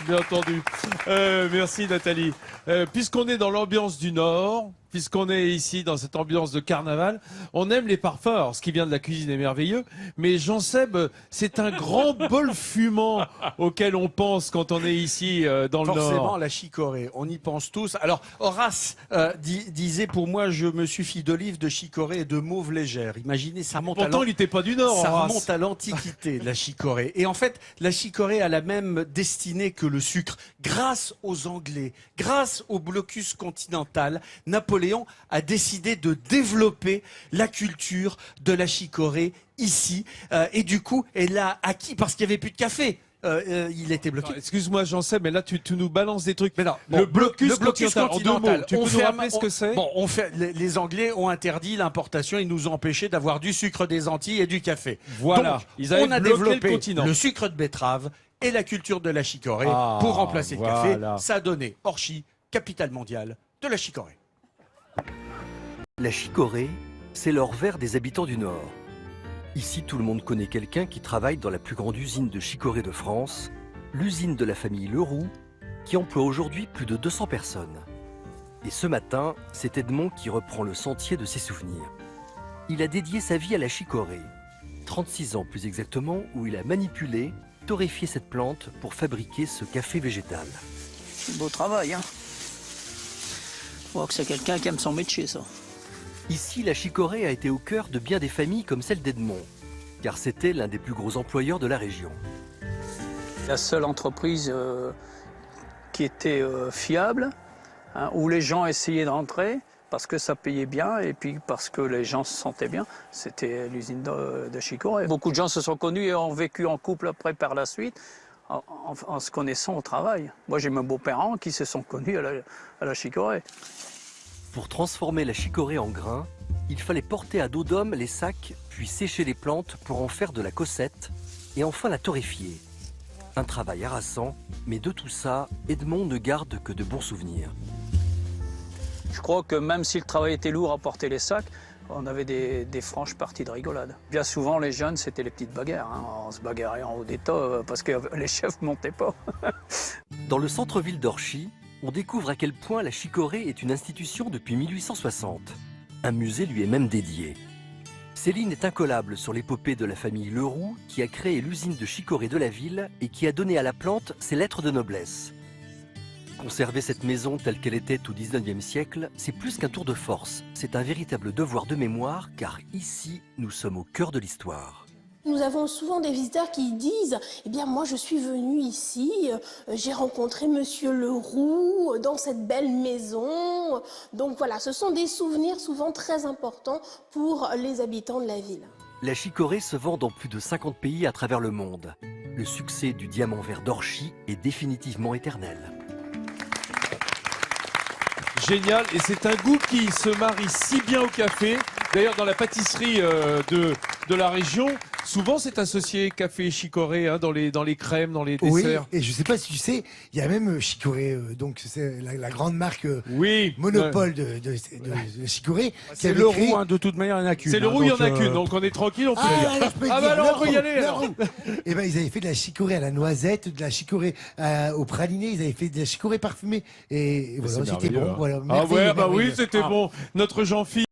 bien entendu. Merci Nathalie. Puisqu'on est dans l'ambiance du Nord, puisqu'on est ici dans cette ambiance de carnaval, on aime les parfums. Alors, ce qui vient de la cuisine est merveilleux, mais Jean-Seb, c'est un grand bol fumant auquel on pense quand on est ici dans le Nord. Forcément, la chicorée, on y pense tous. Alors, Horace disait, pour moi, je me suffis d'olives, de chicorée et de mauve légère. Imaginez, ça remonte Pourtant, il n'était pas du Nord, ça Horace. remonte à l'Antiquité, la chicorée. Et en fait, la chicorée a la même destinée que le sucre. Grâce aux Anglais, grâce au blocus continental, Napoléon a décidé de développer la culture de la chicorée ici. Et du coup, elle a acquis, parce qu'il n'y avait plus de café. Il était bloqué. Excuse-moi, Jean-Seb, mais là, tu nous balances des trucs. Mais non, le bon, blocus continental, continental, en deux mots, tu peux nous rappeler ce que c'est? Bon, les Anglais ont interdit l'importation, ils nous ont empêché d'avoir du sucre des Antilles et du café. Voilà, donc, ils avaient on a bloqué développé le continent. le sucre de betterave et la culture de la chicorée pour remplacer le café. Ça a donné Orchy, capitale mondiale de la chicorée. La chicorée, c'est l'or vert des habitants du Nord. Ici, tout le monde connaît quelqu'un qui travaille dans la plus grande usine de chicorée de France, l'usine de la famille Leroux, qui emploie aujourd'hui plus de 200 personnes. Et ce matin, c'est Edmond qui reprend le sentier de ses souvenirs. Il a dédié sa vie à la chicorée, 36 ans plus exactement, où il a manipulé, torréfié cette plante pour fabriquer ce café végétal. C'est beau travail, hein. Je crois que c'est quelqu'un qui aime son métier, ça. Ici, la chicorée a été au cœur de bien des familles comme celle d'Edmond, car c'était l'un des plus gros employeurs de la région. La seule entreprise qui était fiable, hein, où les gens essayaient d'entrer parce que ça payait bien et puis parce que les gens se sentaient bien, c'était l'usine de chicorée. Beaucoup de gens se sont connus et ont vécu en couple après par la suite, en se connaissant au travail. Moi, j'ai mes beaux-parents qui se sont connus à la chicorée. Pour transformer la chicorée en grains, il fallait porter à dos d'homme les sacs, puis sécher les plantes pour en faire de la cossette, et enfin la torréfier. Un travail harassant, mais de tout ça, Edmond ne garde que de bons souvenirs. Je crois que même si le travail était lourd à porter les sacs, on avait des franches parties de rigolade. Bien souvent, les jeunes, c'était les petites bagarres. Hein. On se bagarrait en haut des tas parce que les chefs ne montaient pas. Dans le centre-ville d'Orchy, on découvre à quel point la chicorée est une institution depuis 1860. Un musée lui est même dédié. Céline est incollable sur l'épopée de la famille Leroux qui a créé l'usine de chicorée de la ville et qui a donné à la plante ses lettres de noblesse. Conserver cette maison telle qu'elle était au XIXe siècle, c'est plus qu'un tour de force. C'est un véritable devoir de mémoire car ici, nous sommes au cœur de l'histoire. Nous avons souvent des visiteurs qui disent « Eh bien, moi, je suis venu ici, j'ai rencontré Monsieur Leroux dans cette belle maison. » Donc voilà, ce sont des souvenirs souvent très importants pour les habitants de la ville. La chicorée se vend dans plus de 50 pays à travers le monde. Le succès du diamant vert d'Orchy est définitivement éternel. Génial, et c'est un goût qui se marie si bien au café. D'ailleurs, dans la pâtisserie de la région, souvent c'est associé café et chicorée hein, dans les crèmes, dans les desserts. Oui, et je sais pas si tu sais, il y a même chicorée, donc c'est la grande marque oui, monopole de chicorée. C'est Leroux, hein, de toute manière, il n'y en a qu'une. C'est Leroux, il n'y en a qu'une, donc on est tranquille, on peut le dire. Ah bah alors on peut y aller alors. Et ben ils avaient fait de la chicorée à la noisette, de la chicorée au praliné, ils avaient fait de la chicorée parfumée. Et voilà, c'était bon. Hein. Voilà, Ah ouais, bah oui, merveilleux. c'était bon. Notre Jean-Philippe.